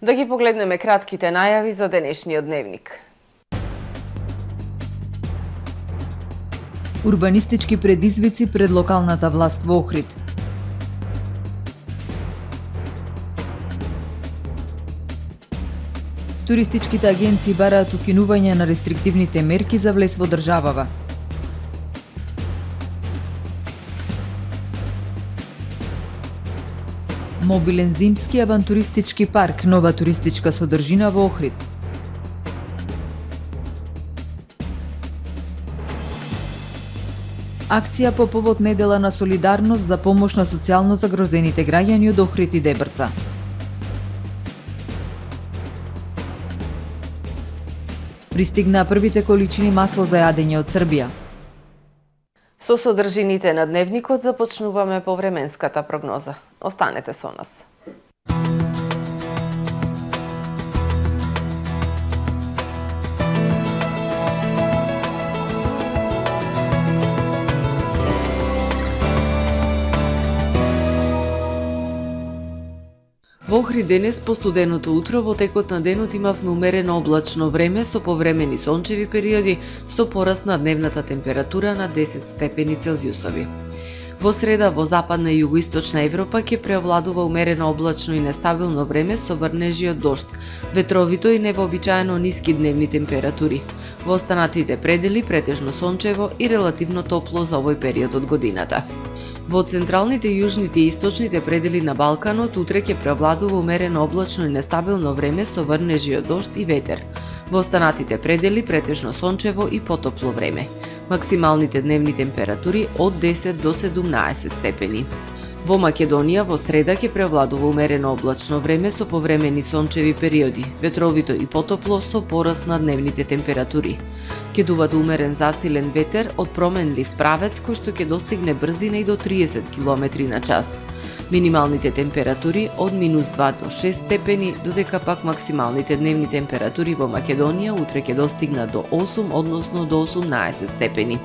Да ги погледнеме кратките најави за денешниот дневник. Урбанистички предизвици пред локалната власт во Охрид. Туристичките агенции бараат укинување на рестриктивните мерки за влез во државава. Мобилен зимски авантуристички парк, нова туристичка содржина во Охрид. Акција по повод недела на солидарност за помош на социјално загрозените граѓани од Охрид и Дебрца. Пристигнаа првите количини масло за јадење од Србија. Со содржините на дневникот започнуваме по временската прогноза. Останете со нас. Во Охрид денес по студеното утро во текот на денот имавме умерено облачно време со повремени сончеви периоди со пораст на дневната температура на 10 степени Целзиусови. Во среда во западна и југоисточна Европа ќе преовладува умерено облачно и нестабилно време со врнежи од дожд, ветровито и невообичаено ниски дневни температури. Во останатите предели претежно сончево и релативно топло за овој период од годината. Во централните, јужните и источните предели на Балканот утре ќе преовладува умерено облачно и нестабилно време со врнежи од дожд и ветер. Во останатите предели претежно сончево и потопло време. Максималните дневни температури од 10 до 17 степени. Во Македонија во среда ќе преовладува умерено облачно време со повремени сончеви периоди, ветровито и потопло со пораст на дневните температури. Ќе дува умерен засилен ветер од променлив правец кој што ќе достигне брзина и до 30 км на час. Минималните температури од -2 до 6 степени, додека пак максималните дневни температури во Македонија утре ќе достигнат до 8, односно до 18 степени.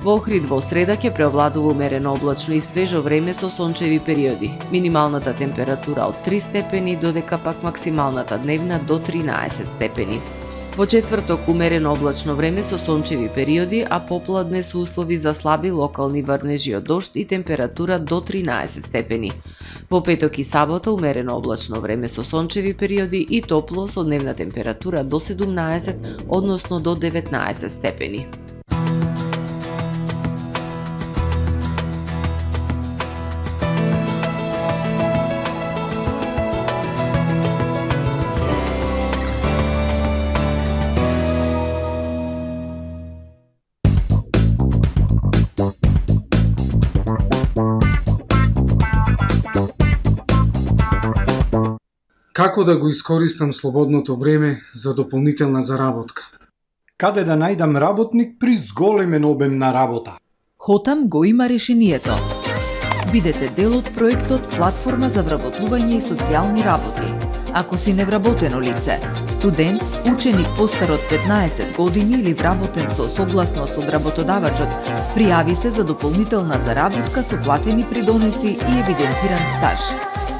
Во Охрид во среда ќе преовладува умерено облачно и свежо време со сончеви периоди. Минималната температура од 3 степени, додека пак максималната дневна до 13 степени. Во четврток умерено облачно време со сончеви периоди, а попладне се услови за слаби локални врнежи од дожд и температура до 13 степени. Во петок и сабота умерено облачно време со сончеви периоди и топло со дневна температура до 17, односно до 19 степени. Како да го искористам слободното време за дополнителна заработка? Каде да најдам работник при зголемен обем на работа? Хотам го има решението. Бидете дел од проектот Платформа за вработлување и социјални работи. Ако си невработено лице, студент, ученик постар од 15 години или вработен со согласност од работодавачот, пријави се за дополнителна заработка со платени придонеси и евидентиран стаж.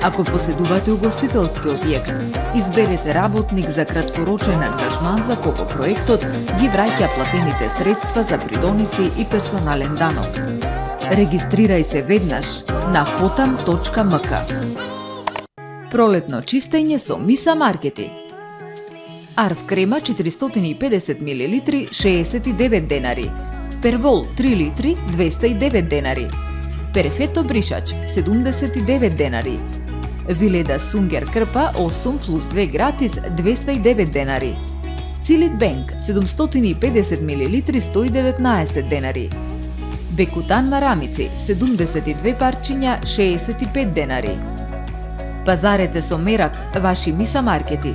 Ако поседувате угостителски објект, изберете работник за краткорочен ангажман за кого проектот ги враќа платените средства за придонеси и персонален данок. Регистрирај се веднаш на hotam.mk. Пролетно чистење со Миса Маркети. Арф крема 450 мл 69 денари. Первол 3 литри 209 денари. Перфето бришач 79 денари. Виледа Сунгер крпа 8 плюс 2 гратис 209 денари. Цилит Бенк 750 мл 119 денари. Бекутан марамици 72 парчиња 65 денари. Пазарете со мерак, ваши Миса Маркети.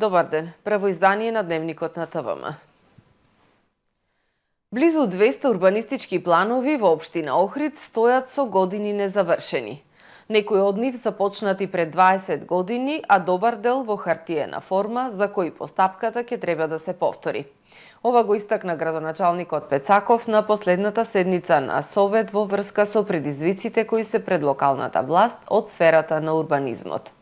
Добар ден. Прво издание на Дневникот на ТВМ. Близу 200 урбанистички планови во општина Охрид стојат со години незавршени. Некои од нив започнати пред 20 години, а добар дел во хартиена форма, за кои постапката ќе треба да се повтори. Ова го истакна градоначалникот Пецаков на последната седница на Совет во врска со предизвиците кои се пред локалната власт од сферата на урбанизмот.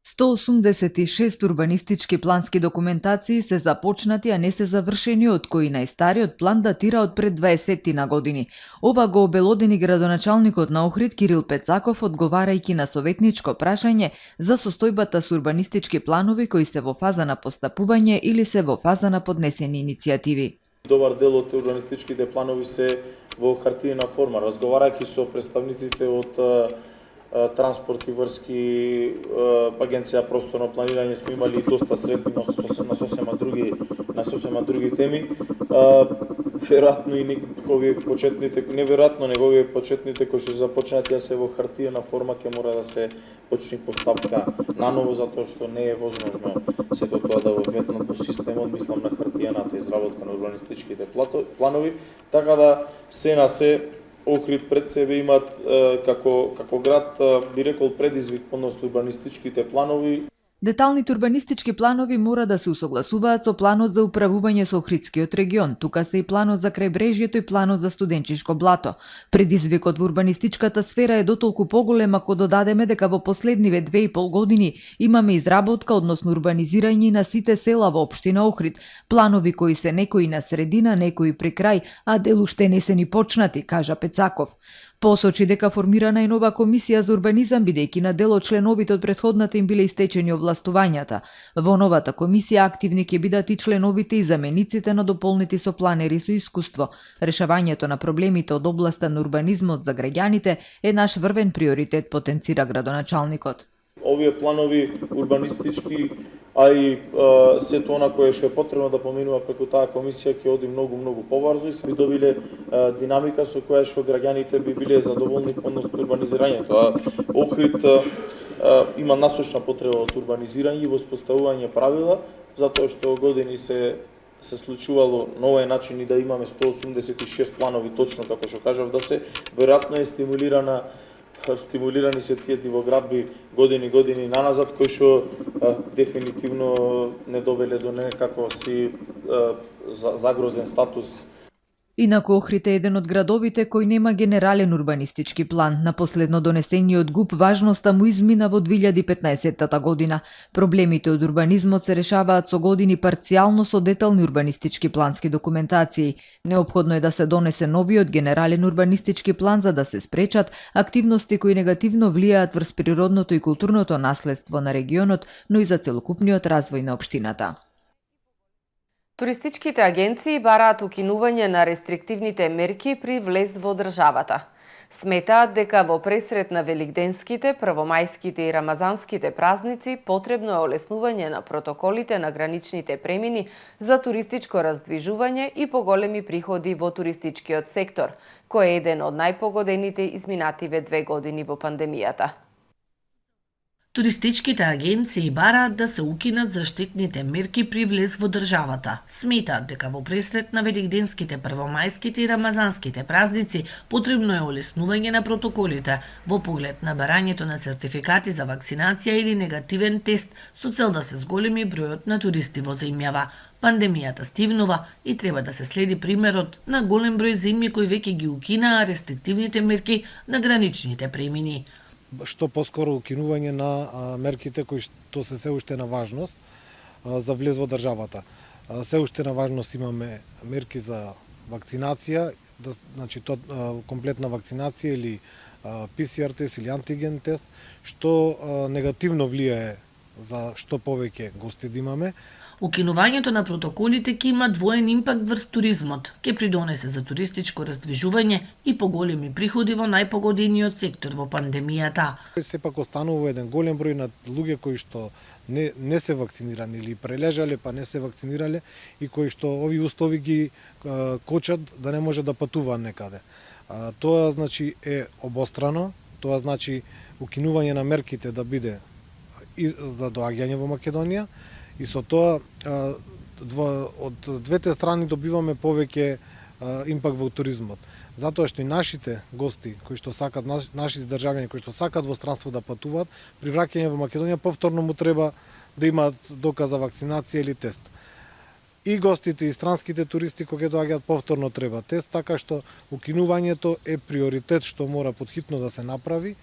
186 урбанистички плански документации се започнати, а не се завршени, од кои најстариот план датира од пред 20 на години. Ова го обелодени градоначалникот на Охрид Кирил Пецаков, одговарајќи на советничко прашање за состојбата со урбанистички планови кои се во фаза на постапување или се во фаза на поднесени иницијативи. Добар дел од урбанистичките планови се во хартиена форма. Разговарајќи со представниците од транспорт и врски, агенција просторно планирање, сме имали доста средби на сосема други теми. Веројатно и неговите почетните, неверојатно неговите почетните кои што започнати се во хартиена форма ќе мора да се почне постапка наново, затоа што не е возможно сето тоа да го вметнат во системот, мислам на хартиената изработка на урбанистичките планови, така да се на се Охрид пред себе имат како град, би рекол, предизвик подносно урбанистичките планови. Деталните урбанистички планови мора да се усогласуваат со планот за управување со Охридскиот регион. Тука се и планот за крајбрежјето и планот за студенчишко блато. Предизвикот во урбанистичката сфера е дотолку поголем ако додадеме дека во последниве 2,5 години имаме изработка, односно урбанизирање на сите села во општина Охрид. Планови кои се некои на средина, некои при крај, а дел уште не се ни почнати, кажа Пецаков. Посочи дека формирана е нова комисија за урбанизам, бидејќи на дел од членовите од претходната им биле истечени овластувањата. Во новата комисија активни ќе бидат и членовите и замениците на дополнети со планери со искуство. Решавањето на проблемите од областа на урбанизмот за граѓаните е наш врвен приоритет, потенцира градоначалникот. Овие планови урбанистички, а и сето она кое што е потребно да поминува преку таа комисија ќе оди многу побрзо и се би добиле динамика со која што граѓаните би биле задоволни подносно урбанизирањето. Охрид има насочна потреба од урбанизирање и воспоставување правила, затоа што години се случувало на овој начин и да имаме 186 планови, точно како што кажав, да се веројатно е стимулирани се тие дивоградби години наназад, кои што дефинитивно не довеле до некако си загрозен статус. Инаку Охрид е еден од градовите кој нема генерален урбанистички план. На последно донесениот ГУП важноста му измина во 2015 година. Проблемите од урбанизмот се решаваат со години парцијално со детални урбанистички плански документации. Неопходно е да се донесе новиот генерален урбанистички план за да се спречат активности кои негативно влијаат врз природното и културното наследство на регионот, но и за целокупниот развој на општината. Туристичките агенции бараат укинување на рестриктивните мерки при влез во државата. Сметаат дека во пресред на великденските, првомајските и рамазанските празници потребно е олеснување на протоколите на граничните премини за туристичко раздвижување и поголеми приходи во туристичкиот сектор, кој е еден од најпогодените изминативе 2 години во пандемијата. Туристичките агенции бараат да се укинат заштитните мерки при влез во државата. Сметаат дека во пресред на великденските, првомајските и рамазанските празници потребно е олеснување на протоколите во поглед на барањето на сертификати за вакцинација или негативен тест со цел да се зголеми бројот на туристи во земјава. Пандемијата стивнува и треба да се следи примерот на голем број земји кои веќе ги укинаа рестриктивните мерки на граничните премини. Што поскоро укинување на мерките кои што се уште на важност за влез во државата. Се уште на важност имаме мерки за вакцинација, значи комплетна вакцинација или PCR тест или антиген тест, што негативно влијае за што повеќе гости да имаме. Укинувањето на протоколите ќе има двоен импакт врз туризмот, ќе придонесе за туристичко раздвижување и поголеми приходи во најпогодениот сектор во пандемијата. Сепак останува еден голем број на луѓе кои што не се вакцинирани или прележале па не се вакцинирале и кои што овие услови ги кочат да не може да патуваат некаде. Тоа значи е обострано, тоа значи укинување на мерките да биде и за доаѓање во Македонија и со тоа од двете страни добиваме повеќе импакт во туризмот. Затоа што и нашите гости кои што сакат, нашите државјани кои што сакат во странство да патуваат, при враќање во Македонија повторно му треба да имаат доказ за вакцинација или тест. И гостите и странските туристи кога доаѓаат повторно треба тест, така што укинувањето е приоритет што мора потхитно да се направи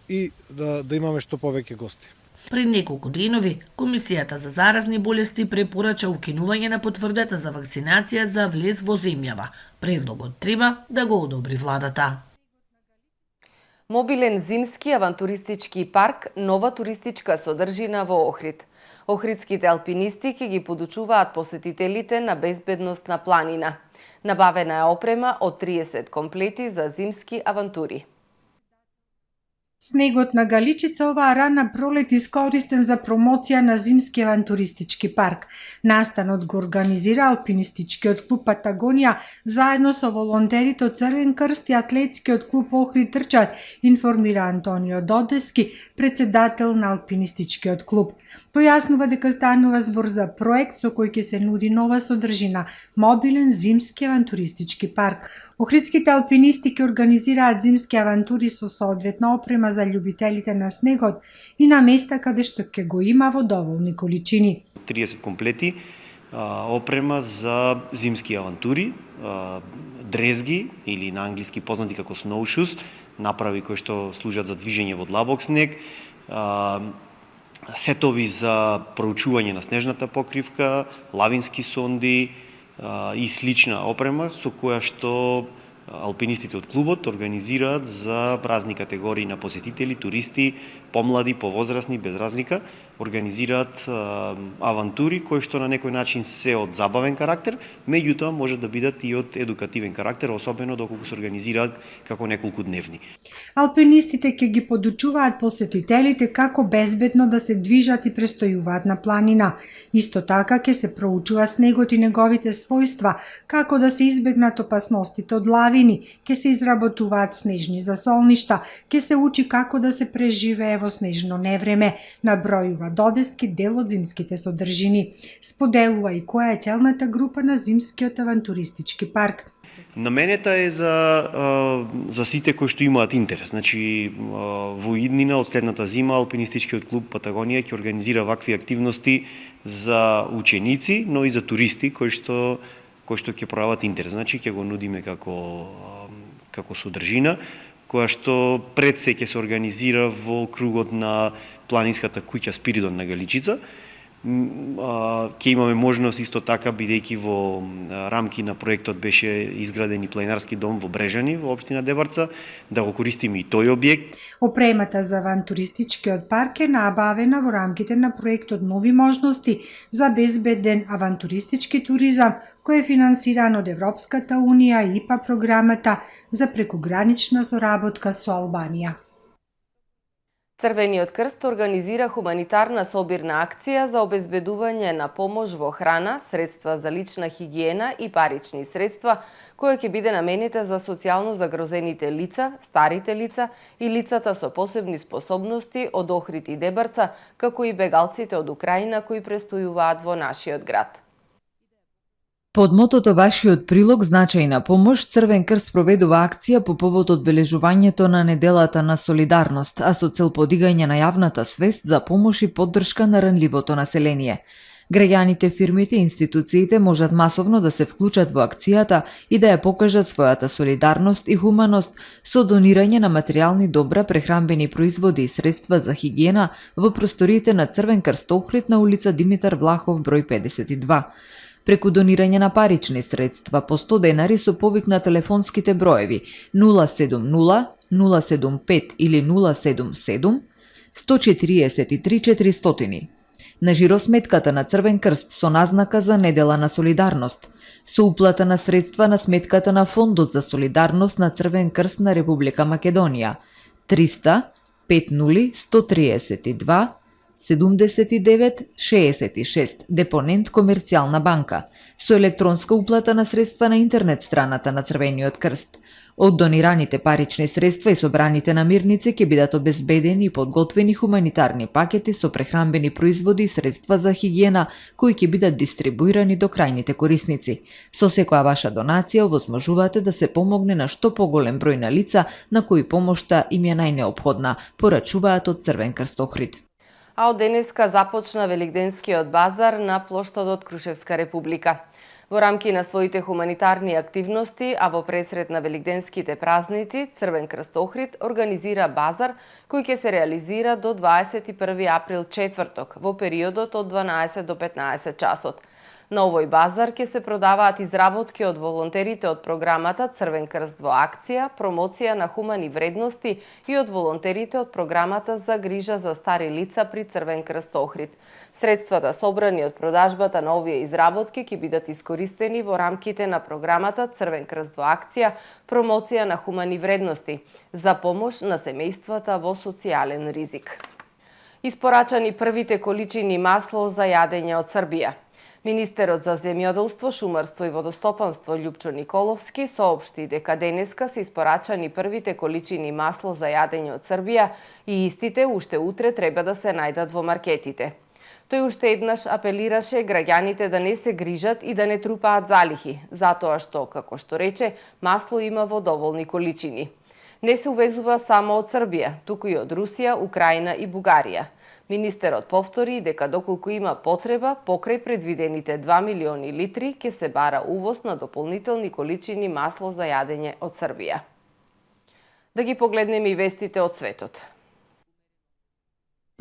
и да имаме што повеќе гости. Пред неколку денови, Комисијата за заразни болести препорача укинување на потврдата за вакцинација за влез во земјава. Предлогот треба да го одобри владата. Мобилен зимски авантуристички парк, нова туристичка содржина во Охрид. Охридските алпинисти ќе ги подучуваат посетителите на безбедност на планина. Набавена е опрема од 30 комплети за зимски авантури. Снегот на Галичица оваа рана пролет искористен за промоција на зимски авантуристички парк. Настанот го организира алпинистичкиот клуб Патагонија заедно со волонтерите од Црвен крст и атлетскиот клуб Охрид трчат, информира Антонио Додески, председател на алпинистичкиот клуб. Појаснува дека станува збор за проект со кој ќе се нуди нова содржина, мобилен зимски авантуристички парк. Охридските алпинисти ќе организираат зимски авантури со соодветна опрема за љубителите на снегот и на места каде што ќе го има во доволни количини. 30 комплети опрема за зимски авантури, дрезги или на англиски познати како snowshoes, направи кои што служат за движење во длабок снег, сетови за проучување на снежната покривка, лавински сонди и слична опрема со која што алпинистите од клубот организираат за разни категории на посетители, туристи, помлади, повозрасни, без разлика, организираат авантури кои што на некој начин се од забавен карактер, меѓутоа може да бидат и од едукативен карактер, особено доколку се организираат како неколку дневни. Алпинистите ќе ги подучуваат посетителите како безбедно да се движат и престојуваат на планина. Исто така ќе се проучува снегот и неговите својства, како да се избегнат опасностите од лавини, ќе се изработуваат снежни засолништа, ќе се учи како да се преживее во снежно невреме, набројува Додески дел од зимските содржини. Споделува и која е целната група на зимскиот авантуристички парк. Наменета е за сите кои што имаат интерес. Значи, во иднина од следната зима алпинистичкиот клуб Патагонија ќе организира вакви активности за ученици, но и за туристи кои што ќе пројават интерес. Значи, ќе го нудиме како содржина, која што пред се ќе се организира во кругот на планинската куќа Спиридон на Галичица. Ќе имаме можност исто така, бидејќи во рамки на проектот беше изграден и планинарски дом во Брежани, во општина Дебарца, да го користиме и тој објект. Опремата за авантуристичкиот парк е набавена во рамките на проектот Нови можности за безбеден авантуристички туризам, кој е финансиран од Европската унија и ИПА програмата за прекогранична соработка со Албанија. Црвениот крст организира хуманитарна собирна акција за обезбедување на помош во храна, средства за лична хигиена и парични средства, која ќе биде наменета за социјално загрозените лица, старите лица и лицата со посебни способности од Охрид и Дебарца, како и бегалците од Украина кои престојуваат во нашиот град. Под мотото Вашиот прилог значајна помош, Црвен крст проведува акција по повод одбележувањето на неделата на солидарност, а со цел подигање на јавната свест за помош и поддршка на ранливото население. Граѓаните, фирмите и институциите можат масовно да се вклучат во акцијата и да ја покажат својата солидарност и хуманост со донирање на материјални добра, прехранбени производи и средства за хигиена во просториите на Црвен крст Охрид на улица Димитар Влахов број 52. Преку донирање на парични средства по 100 денари со повик на телефонските броеви 070 075 или 077 143 400. На жиросметката на Црвен крст со назнака за недела на солидарност, со уплата на средства на сметката на Фондот за солидарност на Црвен крст на Република Македонија 300 50 132 7966, депонент Комерцијална банка, со електронска уплата на средства на интернет страната на Црвениот крст. Од донираните парични средства и собраните намирници ќе бидат обезбедени и подготвени хуманитарни пакети со прехранбени производи и средства за хигиена кои ќе бидат дистрибуирани до крајните корисници. Со секоја ваша донација овозможувате да се помогне на што поголем број на лица на кои помошта им е најнеопходна, порачуваат од Црвен крст Охрид. А од денеска започна Великденскиот базар на плоштадот Крушевска република. Во рамки на своите хуманитарни активности, а во пресред на Великденските празници, Црвен крст Охрид организира базар кој ќе се реализира до 21 април четврток во периодот од 12 до 15 часот. На овој базар ќе се продаваат изработки од волонтерите од програмата Црвен крст во акција, промоција на хумани вредности и од волонтерите од програмата за грижа за стари лица при Црвен крст Охрид. Средствата собрани од продажбата на овие изработки ќе бидат искористени во рамките на програмата Црвен крст во акција, промоција на хумани вредности за помош на семејствата во социјален ризик. Испорачани првите количини масло за јадење од Србија. Министерот за земјоделство, шумарство и водостопанство Љупчо Николовски соопшти дека денеска се испорачани првите количини масло за јадење од Србија и истите уште утре треба да се најдат во маркетите. Тој уште еднаш апелираше граѓаните да не се грижат и да не трупаат залихи, затоа што, како што рече, масло има во доволни количини. Не се увезува само од Србија, туку и од Русија, Украина и Бугарија. Министерот повтори дека доколку има потреба, покрај предвидените 2 милиони литри, ќе се бара увоз на дополнителни количини масло за јадење од Србија. Да ги погледнеме и вестите од светот.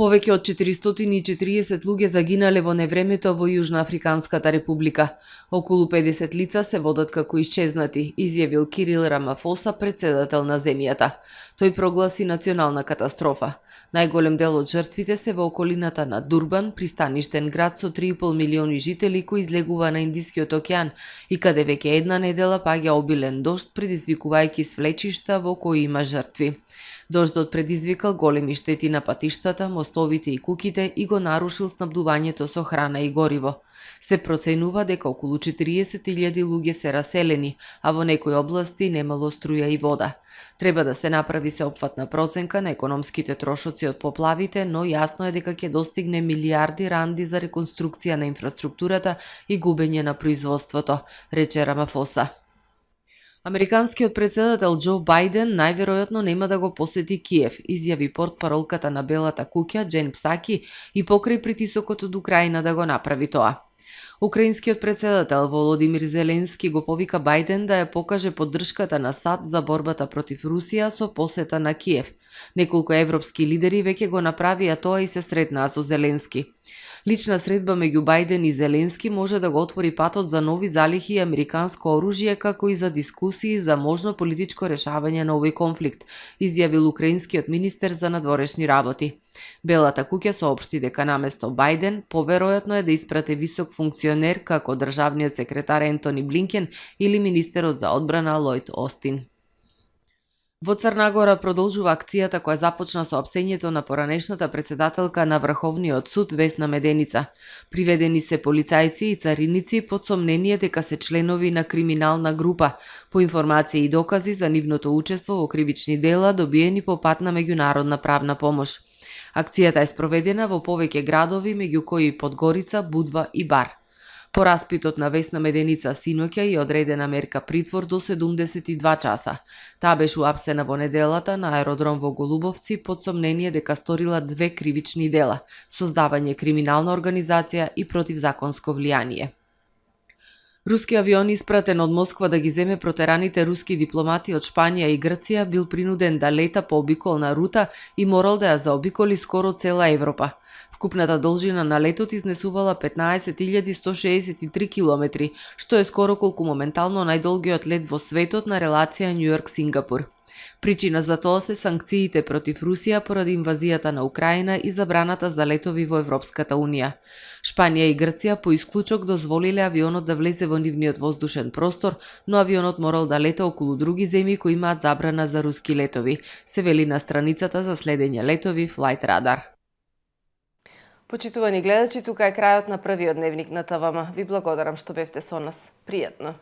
Повеќе од 440 луѓе загинале во невремето во Јужна Африканската република. Околу 50 лица се водат како исчезнати, изјавил Кирил Рамафоса, председател на земјата. Тој прогласи национална катастрофа. Најголем дел од жртвите се во околината на Дурбан, пристаништен град со 3,5 милиони жители кој излегува на Индискиот океан и каде веќе една недела паѓа обилен дожд, предизвикувајќи свлечишта во кои има жртви. Дождот предизвикал големи штети на патиштата, мостовите и куките и го нарушил снабдувањето со храна и гориво. Се проценува дека околу 40.000 луѓе се раселени, а во некои области немало струја и вода. Треба да се направи сеопфатна проценка на економските трошоци од поплавите, но јасно е дека ќе достигне милиарди ранди за реконструкција на инфраструктурата и губење на производството, рече Рамафоса. Американскиот председател Џо Бајден најверојатно нема да го посети Киев, изјави портпаролката на Белата куќа Џен Псаки и покрај притисокот од Украина да го направи тоа. Украинскиот председател Володимир Зеленски го повика Бајден да ја покаже поддршката на САД за борбата против Русија со посета на Киев. Неколку европски лидери веќе го направија тоа и се сретнаа со Зеленски. Лична средба меѓу Бајден и Зеленски може да го отвори патот за нови залихи и американско оружје, како и за дискусии за можно политичко решавање на овој конфликт, изјавил украинскиот министер за надворешни работи. Белата куќа соопшти дека наместо Бајден поверојатно е да испрате висок функционер како државниот секретар Ентони Блинкен или министерот за одбрана Лојд Остин. Во Црна Гора продолжува акцијата која започна со апсењето на поранешната председателка на Врховниот суд Весна Меденица. Приведени се полицајци и цариници под сомнение дека се членови на криминална група, по информации и докази за нивното учество во кривични дела добиени по пат на меѓународна правна помош. Акцијата е спроведена во повеќе градови, меѓу кои Подгорица, Будва и Бар. По распитот на Весна Меденица синоќа и одредена мерка притвор до 72 часа. Таа беше уапсена во неделата на аеродром во Голубовци под сомнение дека сторила 2 кривични дела – создавање криминална организација и противзаконско влијание. Руски авион испратен од Москва да ги земе протераните руски дипломати од Шпанија и Грција бил принуден да лета по обиколна рута и морал да ја заобиколи скоро цела Европа. Вкупната должина на летот изнесувала 15.163 километри, што е скоро колку моментално најдолгиот лет во светот на релација Њујорк-Сингапур. Причина за тоа се санкциите против Русија поради инвазијата на Украина и забраната за летови во Европската Унија. Шпанија и Грција по исклучок дозволиле авионот да влезе во нивниот воздушен простор, но авионот морал да лета околу други земји кои имаат забрана за руски летови, се вели на страницата за следење летови Flight Radar. Почитувани гледачи, тука е крајот на првиот дневник на ТВМ. Ви благодарам што бевте со нас. Пријатно!